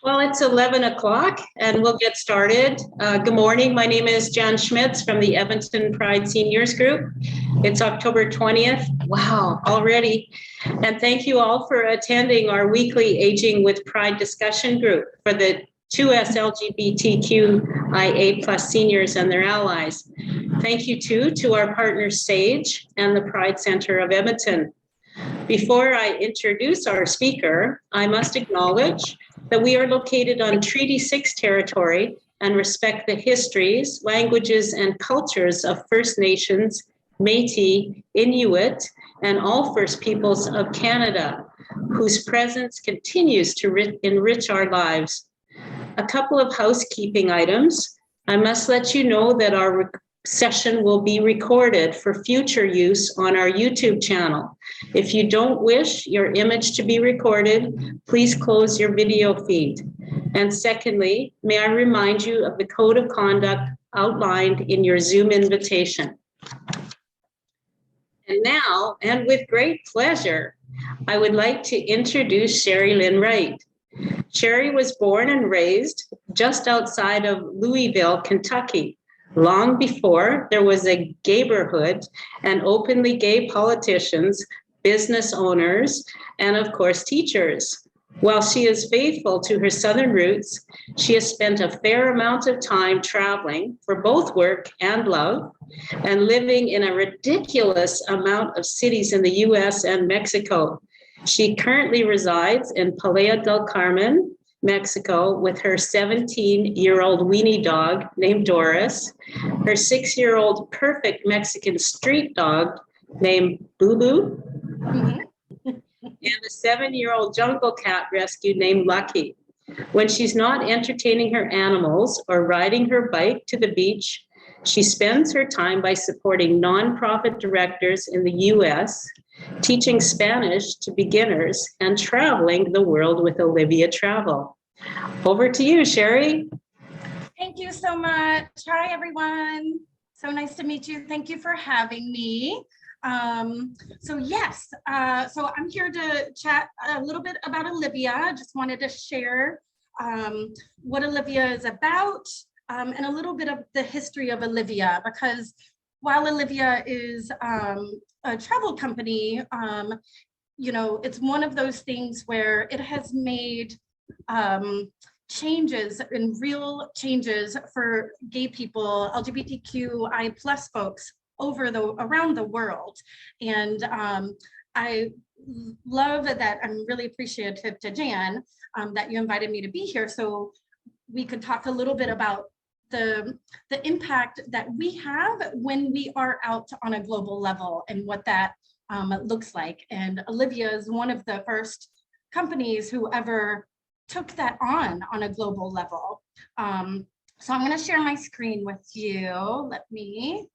Well, it's 11 o'clock and we'll get started. Good morning. My name is Jan Schmitz from the Edmonton Pride Seniors Group. It's October 20th. Wow, already. And thank you all for attending our weekly Aging with Pride discussion group for the 2S LGBTQIA plus seniors and their allies. Thank you too to our partner SAGE and the Pride Center of Edmonton. Before I introduce our speaker, I must acknowledge that we are located on Treaty 6 territory and respect the histories, languages, and cultures of First Nations, Métis, Inuit, and all First Peoples of Canada, whose presence continues to enrich our lives. A couple of housekeeping items. I must let you know that our session will be recorded for future use on our YouTube channel. If you don't wish your image to be recorded, please close your video feed. And secondly, may I remind you of the code of conduct outlined in your Zoom invitation. And now, and with great pleasure, I would like to introduce Lynne Wright. Sherry was born and raised just outside of Louisville, Kentucky, long before there was a gayborhood and openly gay politicians, business owners, and of course, teachers. While she is faithful to her Southern roots, she has spent a fair amount of time traveling for both work and love, and living in a ridiculous amount of cities in the US and Mexico. She currently resides in Playa del Carmen, Mexico, with her 17-year-old weenie dog named Doris, her 6-year-old perfect Mexican street dog named Booboo, and a 7-year-old jungle cat rescue named Lucky. When she's not entertaining her animals or riding her bike to the beach, she spends her time by supporting nonprofit directors in the US, teaching Spanish to beginners, and traveling the world with Olivia Travel. Over to you, Sherry. Thank you so much. Hi, everyone. So nice to meet you. Thank you for having me. So I'm here to chat a little bit about Olivia. I just wanted to share what Olivia is about and a little bit of the history of Olivia, because while Olivia is a travel company, it's one of those things where it has made changes and real changes for gay people, LGBTQI plus folks around the world. And I love that. I'm really appreciative to Jan that you invited me to be here so we could talk a little bit about the impact that we have when we are out on a global level and what that looks like. And Olivia is one of the first companies who ever took that on a global level. So I'm going to share my screen with you. Let me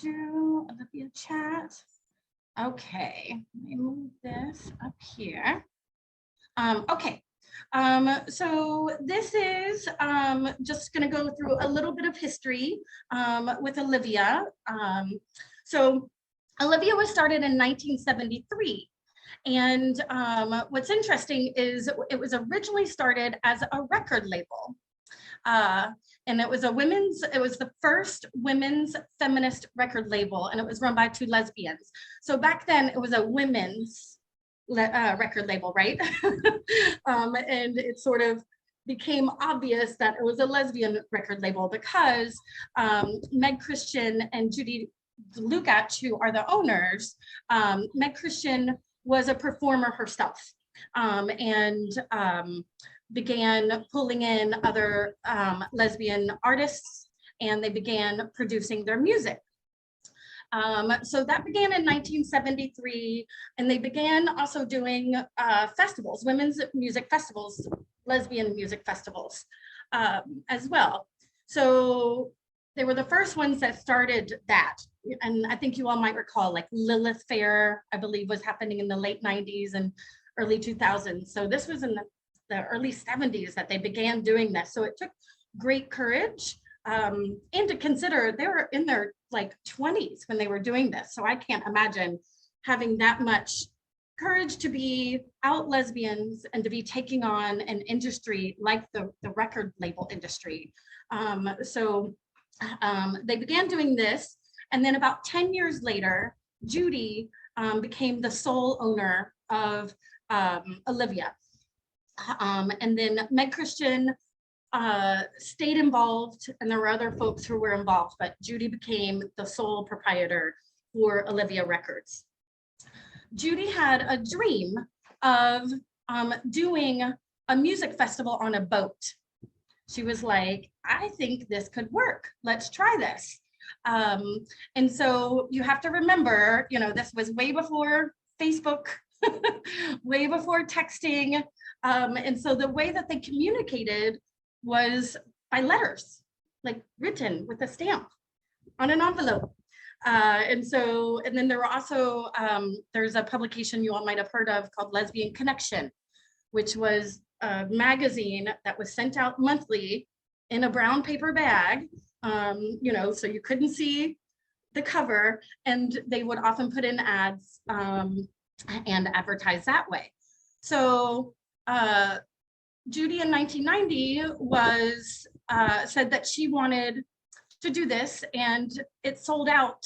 Olivia chat. Okay, let me move this up here. Okay. So this is just going to go through a little bit of history with Olivia. So Olivia was started in 1973. And what's interesting is it was originally started as a record label. And it was the first women's feminist record label, and it was run by 2 lesbians. So back then it was a women's record label, right? And it sort of became obvious that it was a lesbian record label because Meg Christian and Judy Lukacs, who are the owners, Meg Christian was a performer herself and began pulling in other lesbian artists, and they began producing their music. So that began in 1973, and they began also doing festivals, women's music festivals, lesbian music festivals as well. So they were the first ones that started that. And I think you all might recall, like Lilith Fair, I believe, was happening in the late 90s and early 2000s. So this was in the early 70s that they began doing this. So it took great courage and to consider they were in their like 20s when they were doing this. So I can't imagine having that much courage to be out lesbians and to be taking on an industry like the record label industry. They began doing this, and then about 10 years later, Judy became the sole owner of Olivia. And then Meg Christian stayed involved, and there were other folks who were involved, but Judy became the sole proprietor for Olivia Records. Judy had a dream of doing a music festival on a boat. She was like, I think this could work. Let's try this. And so you have to remember, you know, this was way before Facebook, way before texting. And so the way that they communicated was by letters, like written with a stamp on an envelope. And then there were also, there's a publication you all might have heard of called Lesbian Connection, which was a magazine that was sent out monthly in a brown paper bag, you know, so you couldn't see the cover, and they would often put in ads and advertise that way. So Judy in 1990 said that she wanted to do this, and it sold out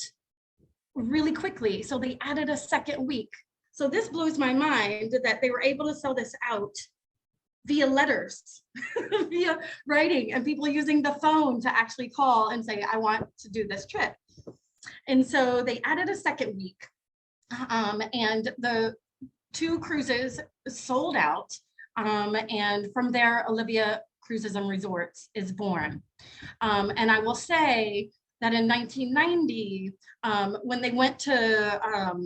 really quickly. So they added a second week. So this blows my mind that they were able to sell this out via letters, via writing, and people using the phone to actually call and say, I want to do this trip. And so they added a second week, and the 2 cruises sold out. And from there, Olivia Cruises and Resorts is born. And I will say that in 1990, when they went to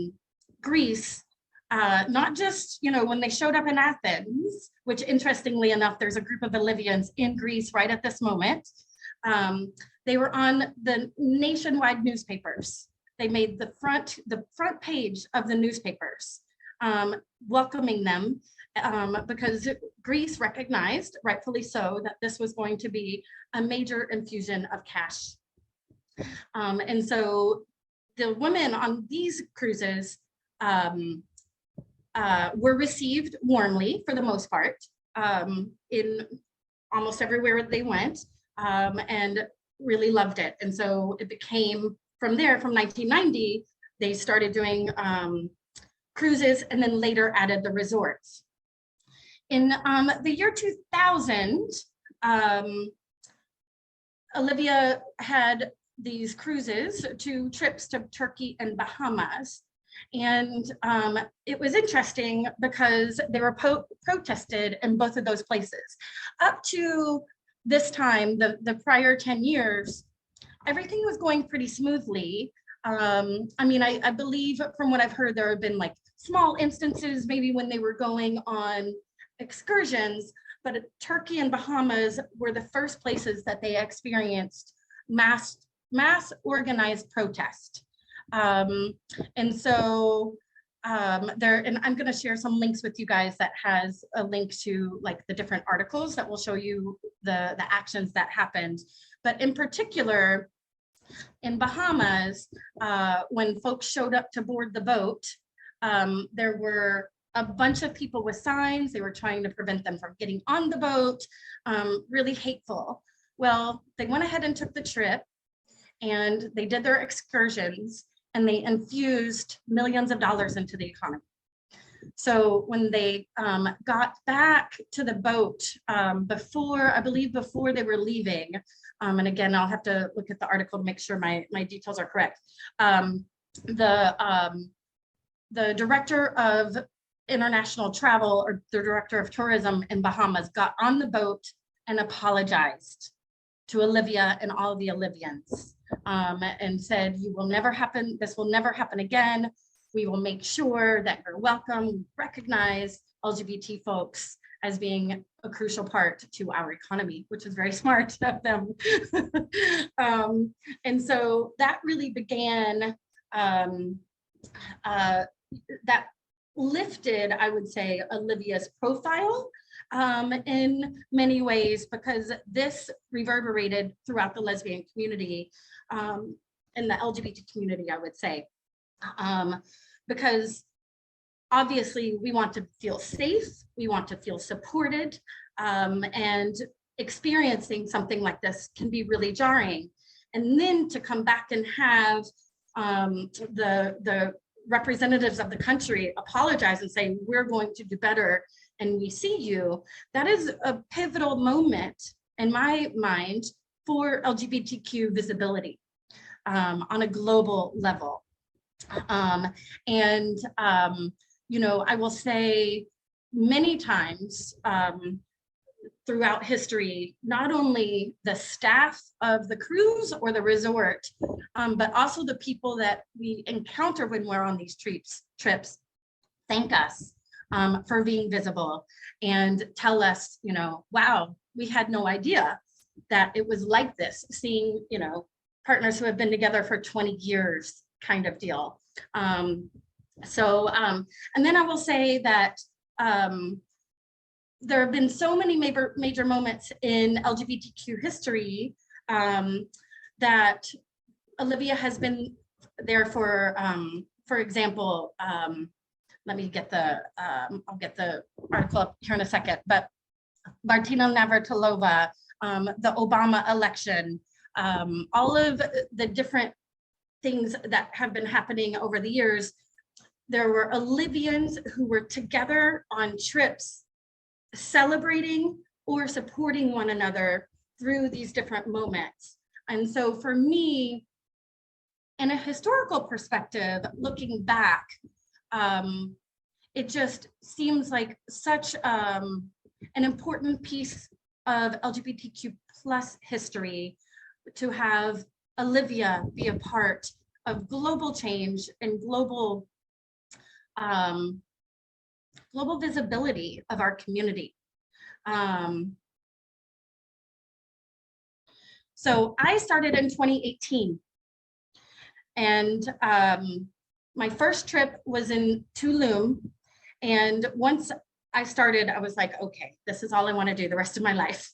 Greece, not just, you know, when they showed up in Athens, which interestingly enough, there's a group of Olivians in Greece right at this moment. They were on the nationwide newspapers. They made the front page of the newspapers, welcoming them, because Greece recognized, rightfully so, that this was going to be a major infusion of cash. And so the women on these cruises were received warmly for the most part in almost everywhere they went, and really loved it. And so it became, from there, from 1990, they started doing cruises, and then later added the resorts. In the year 2000, Olivia had these cruises, 2 trips to Turkey and Bahamas. And it was interesting because they were protested in both of those places. Up to this time, the prior 10 years, everything was going pretty smoothly. I mean, I believe from what I've heard, there have been like small instances, maybe when they were going on excursions, but Turkey and Bahamas were the first places that they experienced mass organized protest. And so and I'm going to share some links with you guys that has a link to like the different articles that will show you the actions that happened. But in particular, in Bahamas, when folks showed up to board the boat, there were a bunch of people with signs. They were trying to prevent them from getting on the boat, really hateful. Well, they went ahead and took the trip, and they did their excursions, and they infused millions of dollars into the economy. So when they got back to the boat, I believe before they were leaving, and again, I'll have to look at the article to make sure my details are correct. The director of international travel, or the director of tourism in Bahamas, got on the boat and apologized to Olivia and all the Olivians, and said, "You will never happen. This will never happen again. We will make sure that you're welcome. We recognize LGBT folks as being a crucial part to our economy," which is very smart of them. And so that really began, that lifted, I would say, Olivia's profile in many ways, because this reverberated throughout the lesbian community, and the LGBT community, I would say, because obviously we want to feel safe, we want to feel supported, and experiencing something like this can be really jarring. And then to come back and have the representatives of the country apologize and say, we're going to do better and we see you, that is a pivotal moment in my mind for LGBTQ visibility on a global level. You know, I will say many times throughout history, not only the staff of the cruise or the resort, but also the people that we encounter when we're on these trips thank us for being visible and tell us, you know, wow, we had no idea that it was like this, seeing, you know, partners who have been together for 20 years kind of deal. And then I will say that there have been so many major moments in LGBTQ history that Olivia has been there for example, let me get the, I'll get the article up here in a second, but Martina Navratilova, the Obama election, all of the different things that have been happening over the years. There were Olivians who were together on trips, celebrating or supporting one another through these different moments. And so for me, in a historical perspective, looking back, it just seems like such an important piece of LGBTQ plus history to have Olivia be a part of global change and global visibility of our community. So I started in 2018, and my first trip was in Tulum. And once I started, I was like, okay, this is all I want to do the rest of my life,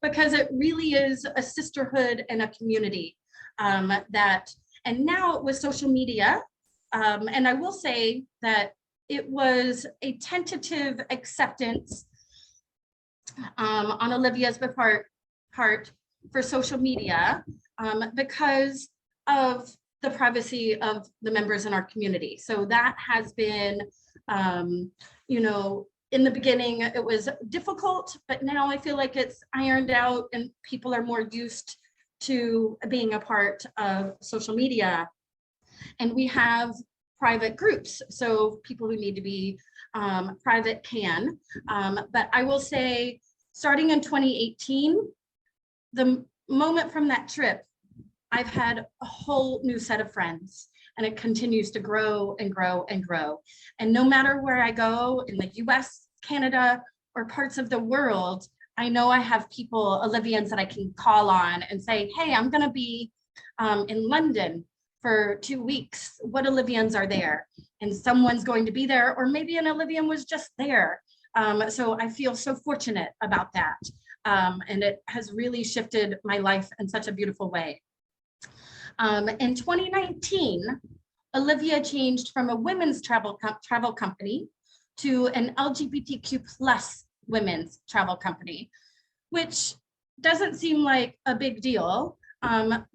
because it really is a sisterhood and a community and now with social media, and I will say that it was a tentative acceptance on Olivia's part for social media because of the privacy of the members in our community. So that has been, you know, in the beginning it was difficult, but now I feel like it's ironed out and people are more used to being a part of social media. And we have private groups, so people who need to be private can. But I will say, starting in 2018, the moment from that trip, I've had a whole new set of friends, and it continues to grow and grow and grow. And no matter where I go in the US, Canada, or parts of the world, I know I have people, Olivians, that I can call on and say, hey, I'm gonna be in London for 2 weeks. What Olivians are there? And someone's going to be there, or maybe an Olivian was just there. So I feel so fortunate about that. And it has really shifted my life in such a beautiful way. In 2019, Olivia changed from a women's travel company to an LGBTQ plus women's travel company, which doesn't seem like a big deal,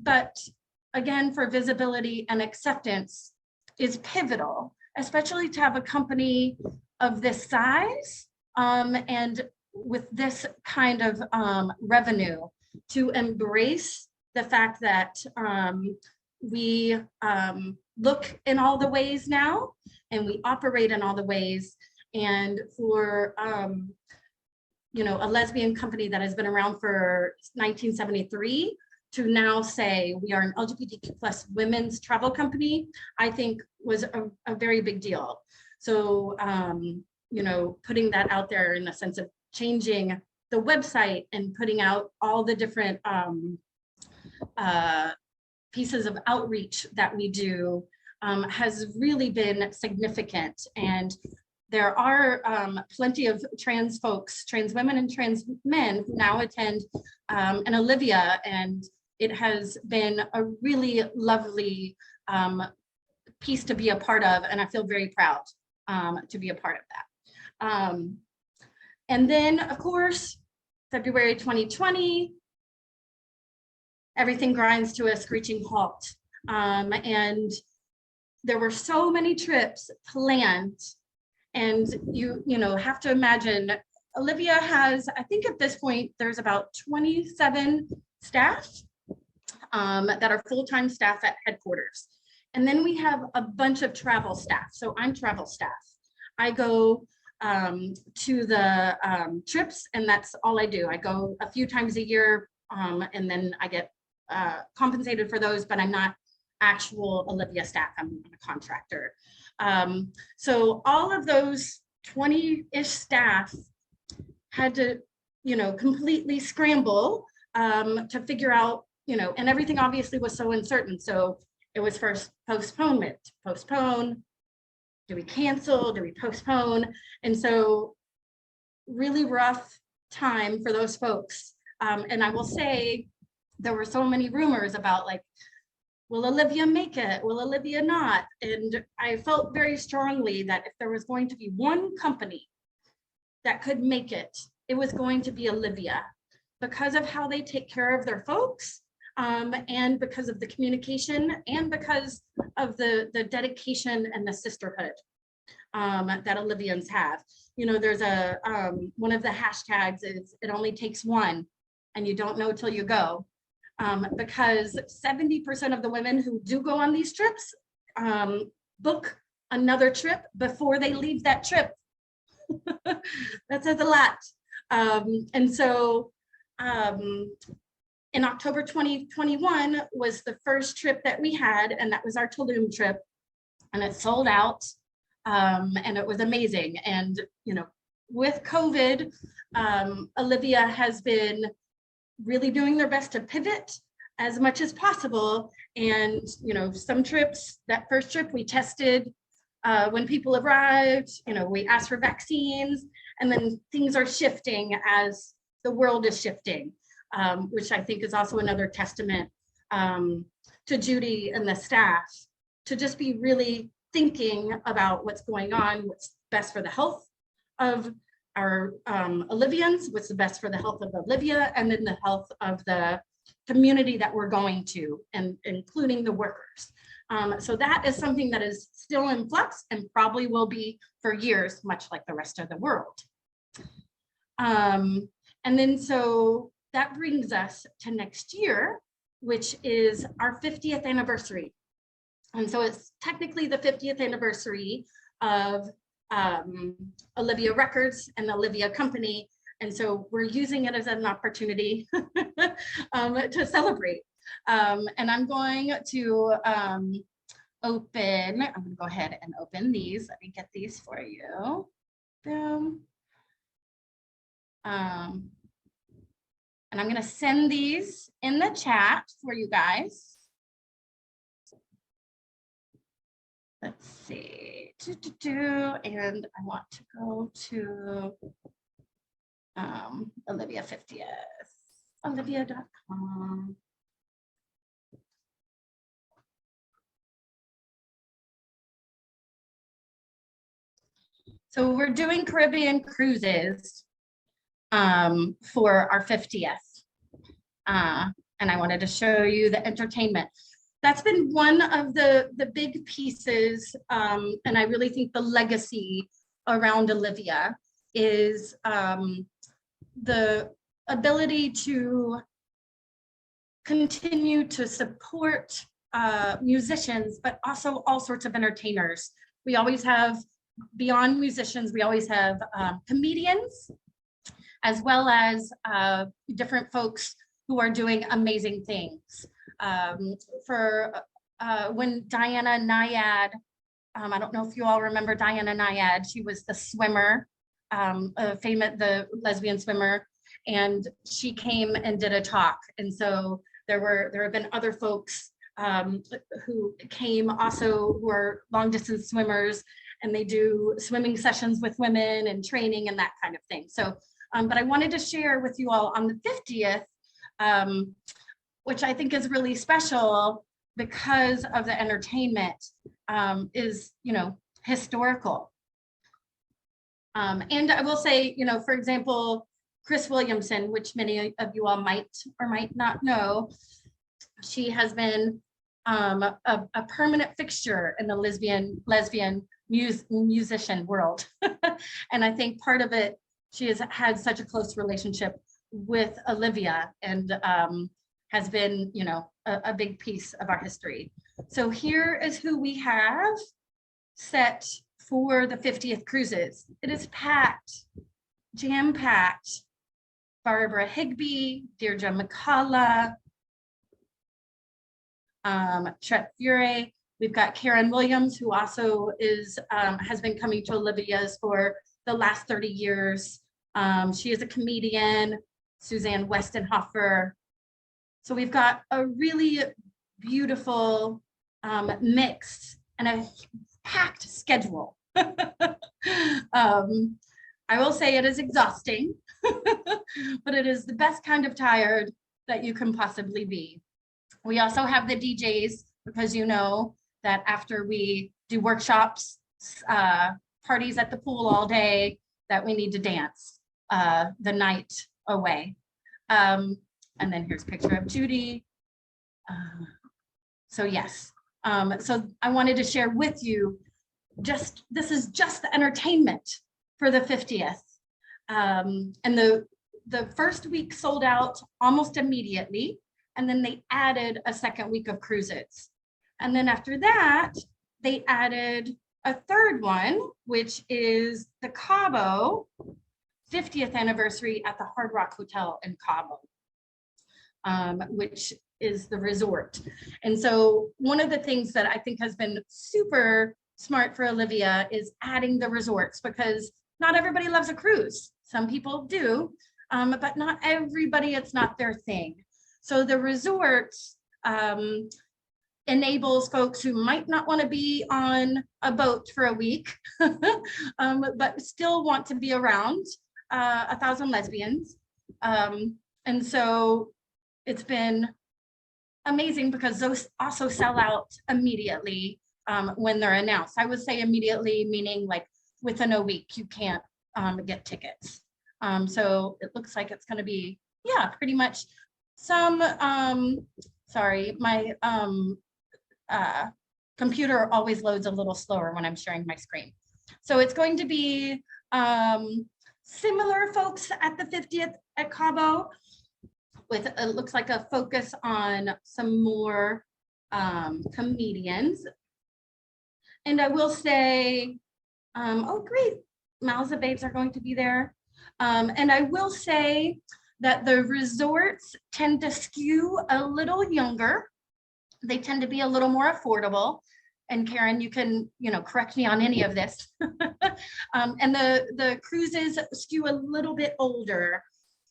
but again, for visibility and acceptance is pivotal, especially to have a company of this size and with this kind of revenue, to embrace the fact that we look in all the ways now and we operate in all the ways. And for you know, a lesbian company that has been around for 1973 to now say we are an LGBTQ plus women's travel company, I think was a very big deal. So, you know, putting that out there in the sense of changing the website and putting out all the different pieces of outreach that we do has really been significant. And there are plenty of trans folks, trans women and trans men who now attend an Olivia, and it has been a really lovely piece to be a part of, and I feel very proud. to be a part of that. And then, of course, February 2020, everything grinds to a screeching halt. And there were so many trips planned, and you know, have to imagine, Olivia has, I think at this point, there's about 27 staff that are full-time staff at headquarters. And then we have a bunch of travel staff. So I'm travel staff. I go to the trips, and that's all I do. I go a few times a year, and then I get compensated for those, but I'm not actual Olivia staff. I'm a contractor. So all of those 20-ish staff had to, you know, completely scramble to figure out, you know, and everything obviously was so uncertain. So it was first postponement, postpone, do we cancel, do we postpone? And so really rough time for those folks. And I will say, there were so many rumors about, like, will Olivia make it? Will Olivia not? And I felt very strongly that if there was going to be one company that could make it, it was going to be Olivia, because of how they take care of their folks, and because of the communication, and because of the dedication and the sisterhood that Olivians have. You know, there's a one of the hashtags is, it only takes one, and you don't know till you go. Because 70% of the women who do go on these trips book another trip before they leave that trip. That says a lot. And so in October 2021 was the first trip that we had, and that was our Tulum trip, and it sold out, and it was amazing. And, you know, with COVID, Olivia has been really doing their best to pivot as much as possible. And, you know, some trips, that first trip we tested when people arrived, you know, we asked for vaccines, and then things are shifting as the world is shifting, which I think is also another testament to Judy and the staff to just be really thinking about what's going on, what's best for the health of our Olivians, what's the best for the health of Olivia, and then the health of the community that we're going to, and including the workers. So that is something that is still in flux and probably will be for years, much like the rest of the world. And then so that brings us to next year, which is our 50th anniversary. And so it's technically the 50th anniversary of Olivia Records and the Olivia Company. And so we're using it as an opportunity to celebrate. And I'm going to I'm going to go ahead and open these. Let me get these for you. Boom. And I'm going to send these in the chat for you guys. Let's see, and I want to go to Olivia 50th, olivia.com. So we're doing Caribbean cruises for our 50th. And I wanted to show you the entertainment. That's been one of the big pieces, and I really think the legacy around Olivia is the ability to continue to support musicians, but also all sorts of entertainers. We always have, beyond musicians, we always have comedians, as well as different folks who are doing amazing things. For when Diana Nyad, I don't know if you all remember Diana Nyad, she was the swimmer, the lesbian swimmer, and she came and did a talk. And so there have been other folks who came also, who are long distance swimmers, and they do swimming sessions with women and training and that kind of thing. So, but I wanted to share with you all on the 50th, which I think is really special because of the entertainment, is, you know, historical. And I will say, you know, for example, Chris Williamson, which many of you all might or might not know, she has been a permanent fixture in the lesbian musician world. And I think part of it, she has had such a close relationship with Olivia and has been, you know, a big piece of our history. So here is who we have set for the 50th cruises. It is packed, jam-packed. Barbara Higbee, Deirdre McCullough, Chet Fure. We've got Karen Williams, who also is has been coming to Olivia's for the last 30 years. She is a comedian, Suzanne Westenhofer. So we've got a really beautiful mix and a packed schedule. I will say it is exhausting, but it is the best kind of tired that you can possibly be. We also have the DJs, because you know that after we do workshops, parties at the pool all day, that we need to dance the night away. And then here's a picture of Judy. So yes, so I wanted to share with you, this is just the entertainment for the 50th. And the first week sold out almost immediately. And then they added a second week of cruises. And then after that, they added a third one, which is the Cabo 50th anniversary at the Hard Rock Hotel in Cabo, which is the resort. And so one of the things that I think has been super smart for Olivia is adding the resorts, because not everybody loves a cruise. Some people do, but not everybody, it's not their thing. So the resorts enables folks who might not want to be on a boat for a week, but still want to be around 1,000 lesbians. And so it's been amazing, because those also sell out immediately when they're announced. I would say immediately, meaning like within a week, you can't get tickets. So it looks like it's going to be, yeah, pretty much some, sorry, my computer always loads a little slower when I'm sharing my screen. So it's going to be similar folks at the 50th at Cabo, with it looks like a focus on some more comedians. And I will say, oh great, Malza Babes are going to be there. And I will say that the resorts tend to skew a little younger. They tend to be a little more affordable. And Karen, you can, correct me on any of this. And the cruises skew a little bit older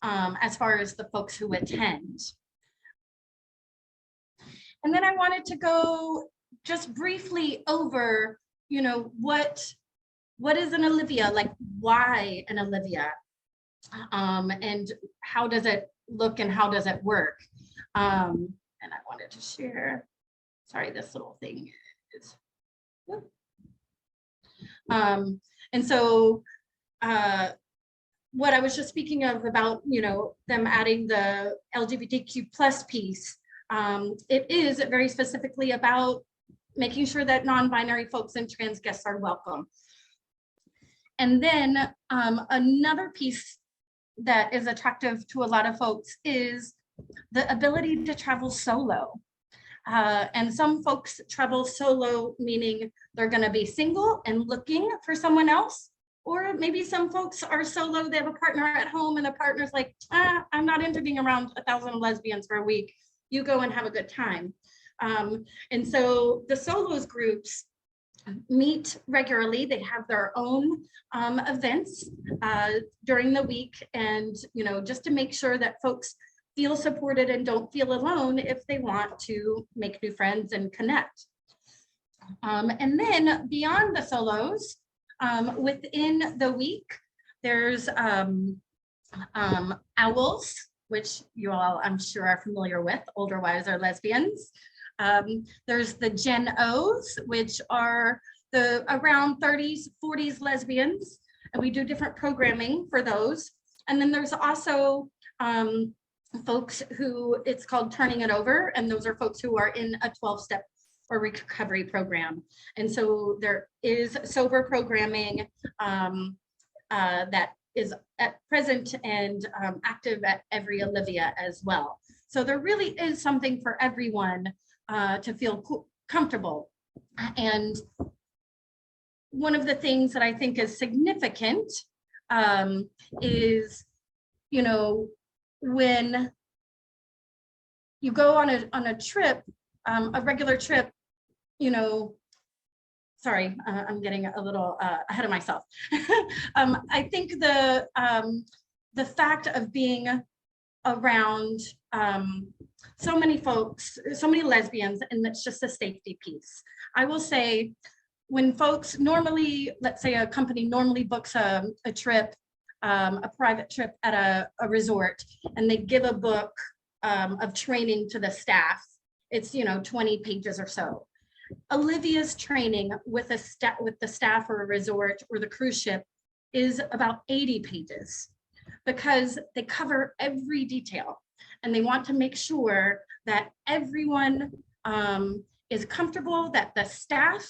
as far as the folks who attend. And then I wanted to go just briefly over, what is an Olivia? Like, why an Olivia? And how does it look and how does it work? And I wanted to share, sorry, this little thing is, and so what I was just speaking of about, them adding the LGBTQ plus piece, it is very specifically about making sure that non-binary folks and trans guests are welcome. And then another piece that is attractive to a lot of folks is the ability to travel solo. And some folks travel solo, meaning they're going to be single and looking for someone else. Or maybe some folks are solo, they have a partner at home and the partner's like, I'm not into being around 1,000 lesbians for a week. You go and have a good time. And so the solos groups meet regularly. They have their own events during the week, and just to make sure that folks feel supported and don't feel alone if they want to make new friends and connect. And then beyond the solos, within the week, there's owls, which you all I'm sure are familiar with, older wiser lesbians. There's the Gen O's, which are the around 30s, 40s lesbians. and we do different programming for those. And then there's also folks who it's called turning it over, and those are folks who are in a 12-step or recovery program. And so there is sober programming that is at present and active at every Olivia as well. So there really is something for everyone to feel comfortable. And one of the things that I think is significant is, you know, when you go on a trip, a regular trip, you know, sorry, I'm getting a little ahead of myself. I think the fact of being around so many folks, so many lesbians, and it's just a safety piece. I will say, when folks normally, let's say a company normally books a trip, a private trip at a resort, and they give a book of training to the staff, it's, you know, 20 pages or so. Olivia's training with the staff or a resort or the cruise ship is about 80 pages, because they cover every detail and they want to make sure that everyone is comfortable, that the staff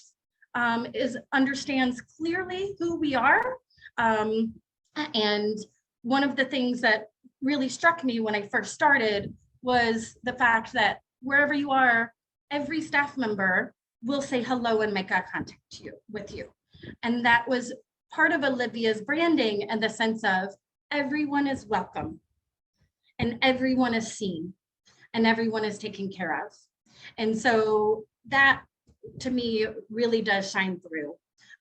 understands clearly who we are. And one of the things that really struck me when I first started was the fact that wherever you are, every staff member will say hello and make eye contact with you. And that was part of Olivia's branding, and the sense of everyone is welcome and everyone is seen and everyone is taken care of. And so that, to me, really does shine through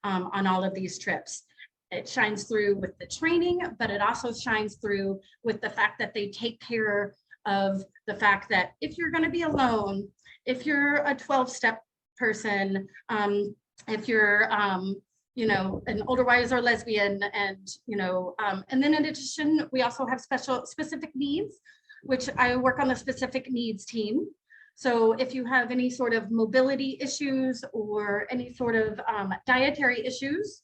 on all of these trips. It shines through with the training, but it also shines through with the fact that they take care of the fact that if you're going to be alone, if you're a 12-step person, if you're you know, an older wiser lesbian, and you know, and then in addition, we also have specific needs, which I work on the specific needs team. So if you have any sort of mobility issues or any sort of dietary issues,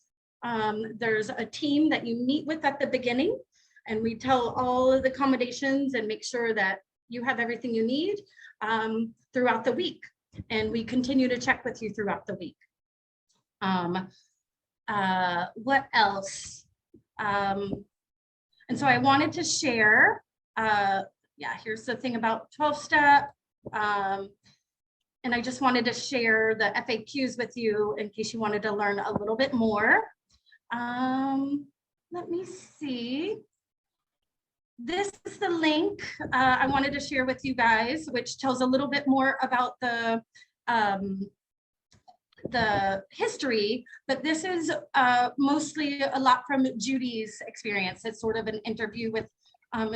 there's a team that you meet with at the beginning, and we tell all of the accommodations and make sure that you have everything you need throughout the week. And we continue to check with you throughout the week. What else? And so I wanted to share, yeah, here's the thing about 12-step. And I just wanted to share the FAQs with you in case you wanted to learn a little bit more. Let me see. This is the link I wanted to share with you guys, which tells a little bit more about the history, but this is mostly a lot from Judy's experience. It's sort of an interview with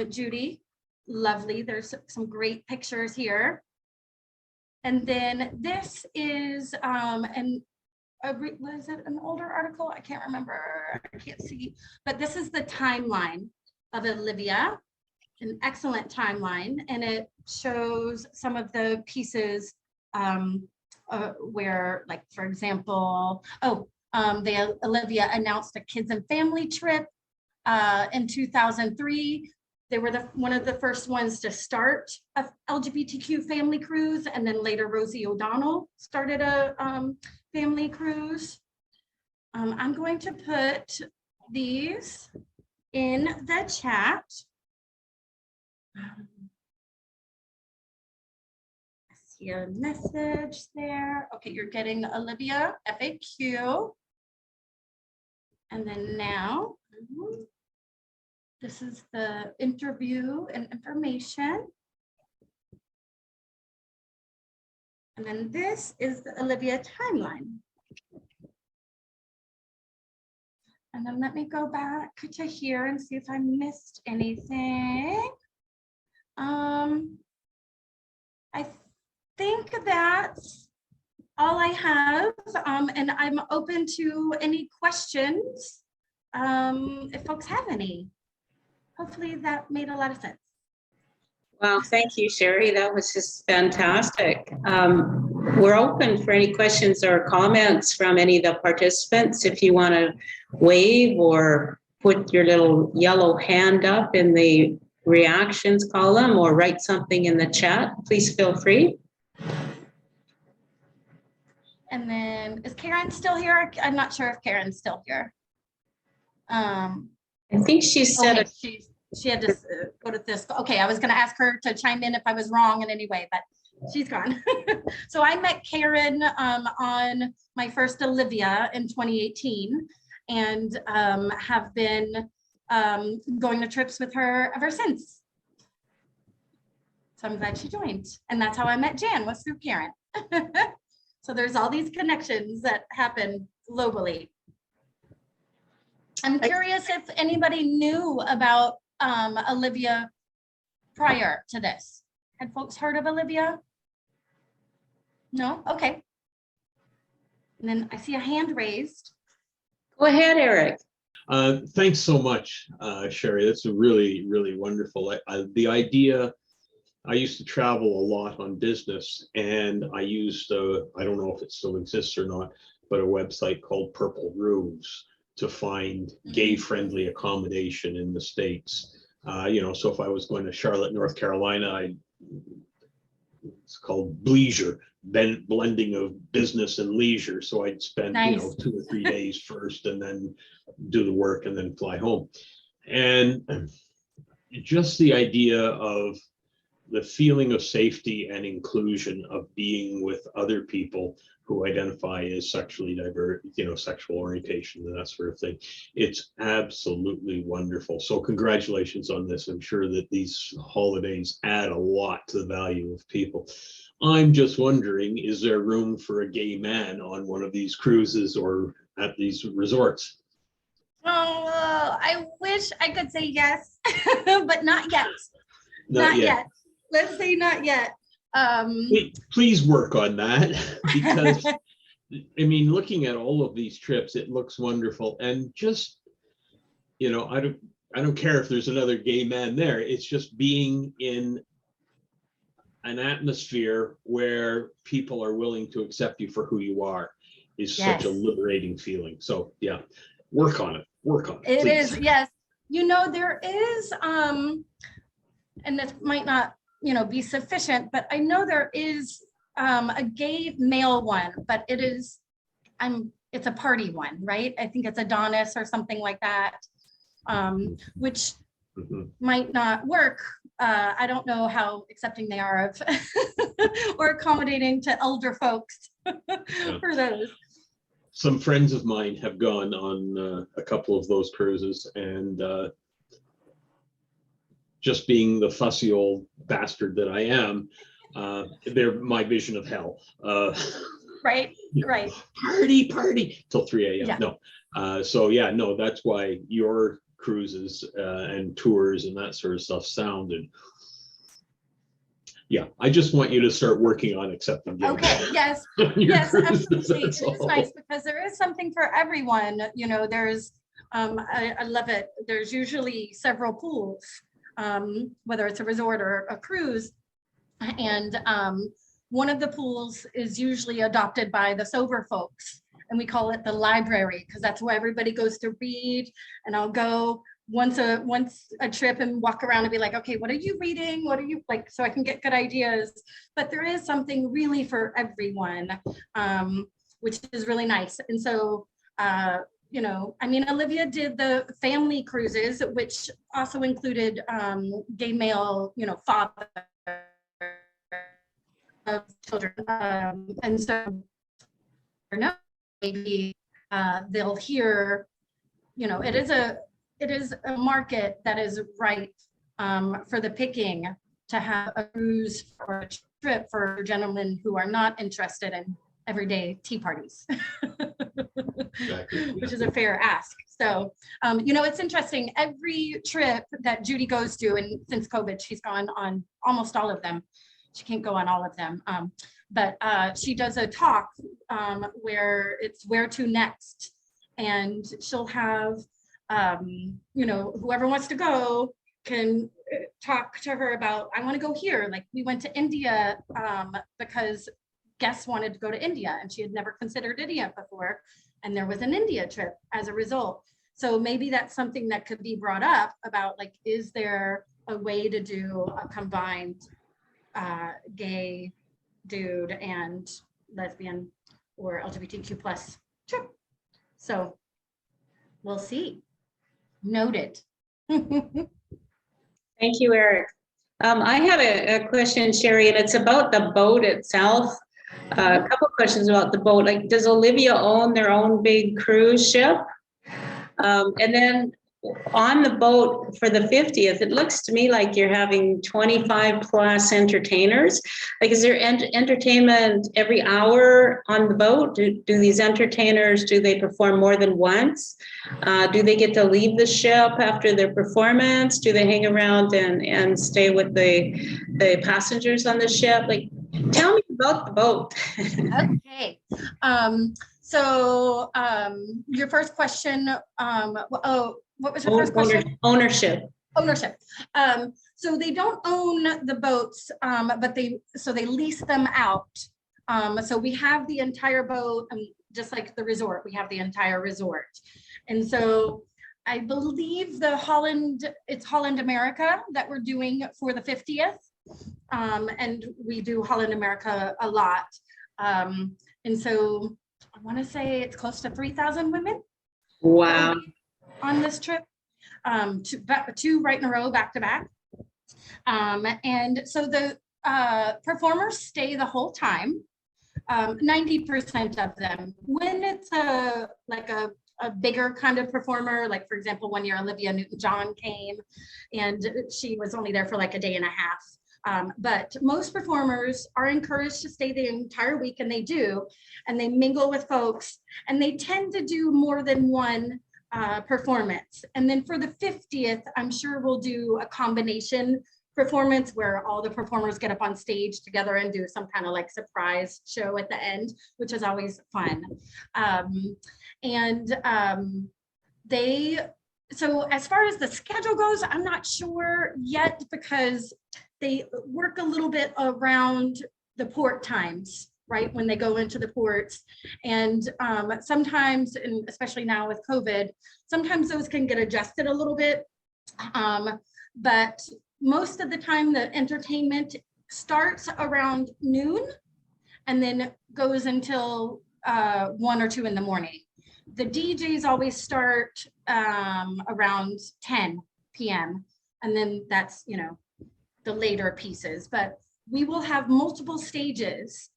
Judy. Lovely. There's some great pictures here. And then this is was it an older article? I can't remember. I can't see. But this is the timeline of Olivia, an excellent timeline, and it shows some of the pieces where, like, for example, Olivia announced a kids and family trip in 2003. They were one of the first ones to start a LGBTQ family cruise, and then later Rosie O'Donnell started a family cruise. I'm going to put these in the chat. I see a message there. Okay, you're getting the Olivia FAQ. And then now, this is the interview and information. And then this is the Olivia timeline. And then let me go back to here and see if I missed anything. I think that's all I have, and I'm open to any questions if folks have any. Hopefully that made a lot of sense. Well, thank you, Sherry. That was just fantastic. we're open for any questions or comments from any of the participants. If you want to wave or put your little yellow hand up in the reactions column or write something in the chat, please feel free. And then is Karen still here? I'm not sure if Karen's still here. I think she said okay, she had to go to this. Okay, I was going to ask her to chime in if I was wrong in any way, but she's gone. So I met Karen on my first Olivia in 2018 and have been going to trips with her ever since. So I'm glad she joined. And that's how I met Jan, was through Karen. So there's all these connections that happen globally. I'm curious if anybody knew about Olivia prior to this. Had folks heard of Olivia? No? Okay. And then I see a hand raised. Go ahead, Eric. Thanks so much, Sherry. That's really, really wonderful. The idea, I used to travel a lot on business, and I used, I don't know if it still exists or not, but a website called Purple Roofs to find gay-friendly accommodation in the States. You know, so if I was going to Charlotte, North Carolina, it's called bleisure, blending of business and leisure. So I'd spend, Nice. you know, 2 or 3 days first and then do the work and then fly home. And just the idea of the feeling of safety and inclusion of being with other people who identify as sexually diverse, you know, sexual orientation and that sort of thing. It's absolutely wonderful. So congratulations on this. I'm sure that these holidays add a lot to the value of people. I'm just wondering, is there room for a gay man on one of these cruises or at these resorts? Oh, I wish I could say yes, but not yet. Not yet. Let's say not yet. Please work on that, because I mean, looking at all of these trips, it looks wonderful. And just, you know, I don't care if there's another gay man there. It's just being in an atmosphere where people are willing to accept you for who you are is such a liberating feeling. So yeah, work on it. Work on it. It please. is, yes. You know, there is, and this might not, you know, be sufficient, but I know there is a gay male one, but it is, it's a party one, right? I think it's Adonis or something like that, which might not work. I don't know how accepting they are of or accommodating to elder folks for those. Some friends of mine have gone on a couple of those cruises, and just being the fussy old bastard that I am, they're my vision of hell. Right. Party till 3 a.m. Yeah. No. So yeah, no, that's why your cruises and tours and that sort of stuff sounded. Yeah, I just want you to start working on accepting gay. Okay, yes, yes, absolutely. It's nice because there is something for everyone. You know, there's, I love it. There's usually several pools, whether it's a resort or a cruise. And one of the pools is usually adopted by the sober folks. And we call it the library because that's where everybody goes to read. And I'll go once a trip and walk around and be like, okay, what are you reading? What are you like? So I can get good ideas. But there is something really for everyone, which is really nice. And so, you know, I mean, Olivia did the family cruises, which also included gay male, you know, father of children. And so, maybe they'll hear, you know, it is a market that is ripe for the picking to have a cruise or a trip for gentlemen who are not interested in everyday tea parties, Exactly. which is a fair ask. So, you know, it's interesting. Every trip that Judy goes to, and since COVID, she's gone on almost all of them. She can't go on all of them, but she does a talk where it's where to next, and she'll have, you know, whoever wants to go can talk to her about, I want to go here. Like we went to India because guests wanted to go to India and she had never considered India before. And there was an India trip as a result. So maybe that's something that could be brought up about, like, is there a way to do a combined gay dude and lesbian or LGBTQ plus trip? So we'll see. Noted. Thank you, Eric. I have a question, Sherry, and it's about the boat itself. A couple of questions about the boat. Like, does Olivia own their own big cruise ship? And then on the boat for the 50th, it looks to me like you're having 25 plus entertainers. Like, is there entertainment every hour on the boat? Do these entertainers, do they perform more than once? Do they get to leave the ship after their performance? Do they hang around and stay with the passengers on the ship? Like, tell me about the boat. Okay. So your first question, what was your first question? Ownership. Ownership. So they don't own the boats, but they lease them out. So we have the entire boat, just like the resort, we have the entire resort. And so I believe it's Holland America that we're doing for the 50th. And we do Holland America a lot. And so I want to say it's close to 3,000 women. Wow. On this trip, two right in a row, back to back. And so the performers stay the whole time, 90% of them. When it's a bigger kind of performer, like for example, one year Olivia Newton-John came and she was only there for like a day and a half. But most performers are encouraged to stay the entire week, and they do, and they mingle with folks, and they tend to do more than one performance. And then for the 50th, I'm sure we'll do a combination performance where all the performers get up on stage together and do some kind of like surprise show at the end, which is always fun. So as far as the schedule goes, I'm not sure yet because they work a little bit around the port times, right? When they go into the ports. And sometimes, and especially now with COVID, sometimes those can get adjusted a little bit. But most of the time, the entertainment starts around noon and then goes until 1 or 2 in the morning. The DJs always start around 10 p.m. And then that's, the later pieces, but we will have multiple stages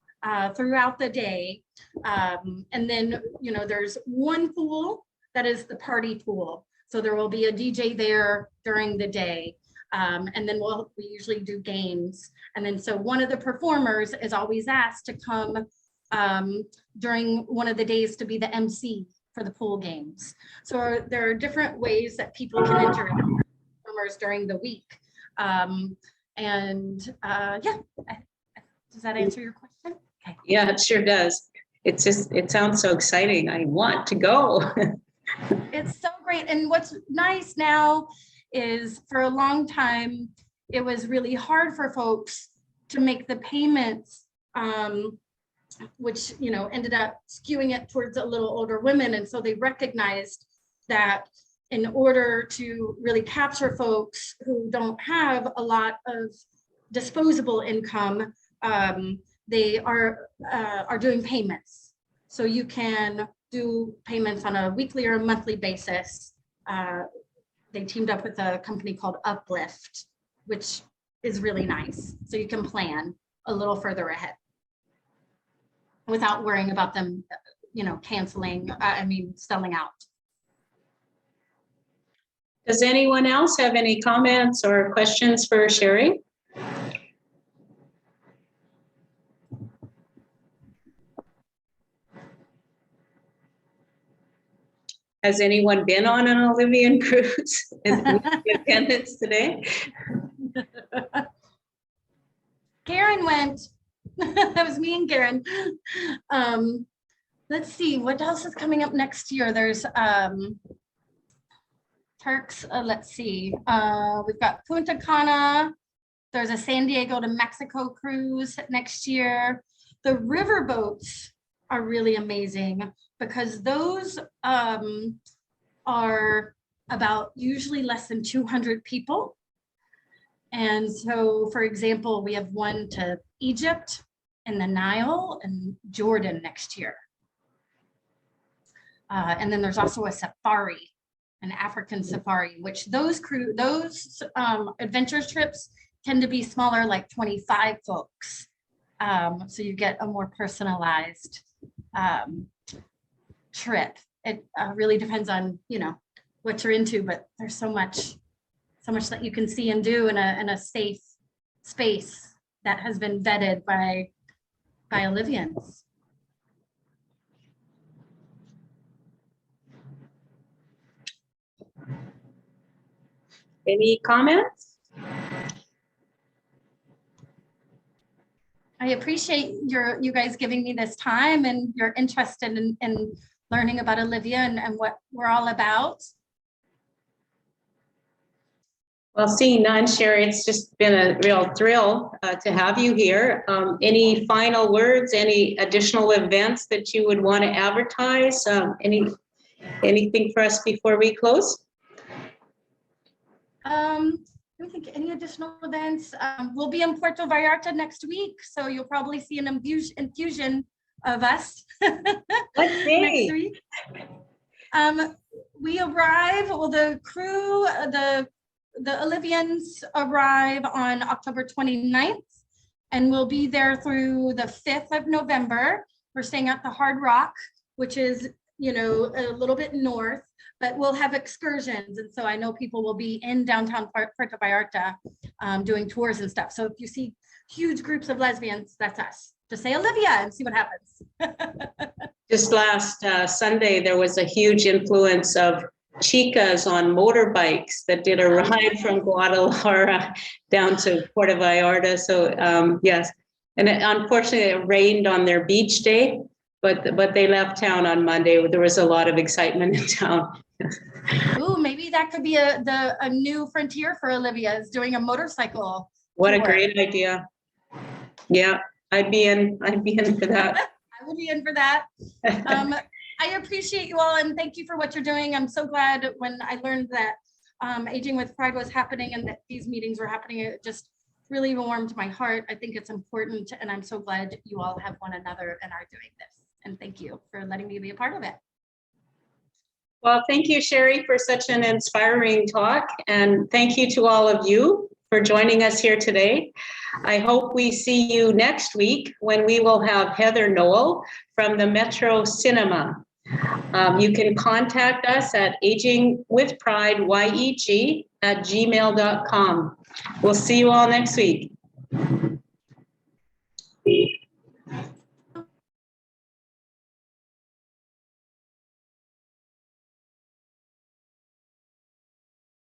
throughout the day. And then, there's one pool that is the party pool. So there will be a DJ there during the day. And then we usually do games. And then, so one of the performers is always asked to come during one of the days to be the MC for the pool games. So there are different ways that people can interact with performers during the week. Does that answer your question? Okay. Yeah, it sure does. It sounds so exciting. I want to go. It's so great. And what's nice now is for a long time, it was really hard for folks to make the payments, which, ended up skewing it towards a little older women. And so they recognized that in order to really capture folks who don't have a lot of disposable income, they are doing payments. So you can do payments on a weekly or a monthly basis. They teamed up with a company called Uplift, which is really nice. So you can plan a little further ahead without worrying about them, canceling, selling out. Does anyone else have any comments or questions for Sherry? Has anyone been on an Olivian cruise in attendance today? Karen went. That was me and Karen. Let's see, what else is coming up next year? There's Turks, let's see. We've got Punta Cana. There's a San Diego to Mexico cruise next year. The river boats are really amazing because those are about usually less than 200 people. And so, for example, we have one to Egypt and the Nile and Jordan next year. And then there's also a safari, an African safari, which those adventure trips tend to be smaller, like 25 folks. So you get a more personalized trip. It really depends on, you know, what you're into, but there's so much that you can see and do in a safe space that has been vetted by Olivians. Any comments? I appreciate you guys giving me this time and your interest in learning about Olivia and what we're all about. Well, seeing none, Sherry, it's just been a real thrill to have you here. Any final words, any additional events that you would want to advertise? Anything for us before we close? I don't think any additional events. We'll be in Puerto Vallarta next week, so you'll probably see an infusion of us Let's see. next week. We arrive, well, the crew, the Olivians arrive on October 29th, and we'll be there through the 5th of November. We're staying at the Hard Rock, which is, you know, a little bit north, but we'll have excursions. And so I know people will be in downtown Puerto Vallarta doing tours and stuff. So if you see huge groups of lesbians, that's us. Just say Olivia and see what happens. Just last Sunday, there was a huge influence of chicas on motorbikes that did a ride from Guadalajara down to Puerto Vallarta. So yes, and unfortunately it rained on their beach day, but they left town on Monday. There was a lot of excitement in town. Ooh, maybe that could be a new frontier for Olivia, is doing a motorcycle. What tour. a great idea. Yeah, I'd be in for that. I would be in for that. I appreciate you all and thank you for what you're doing. I'm so glad when I learned that Aging with Pride was happening and that these meetings were happening. It just really warmed my heart. I think it's important, and I'm so glad you all have one another and are doing this. And thank you for letting me be a part of it. Well, thank you, Sherry, for such an inspiring talk. And thank you to all of you for joining us here today. I hope we see you next week when we will have Heather Noel from the Metro Cinema. You can contact us at agingwithprideyeg@gmail.com. We'll see you all next week.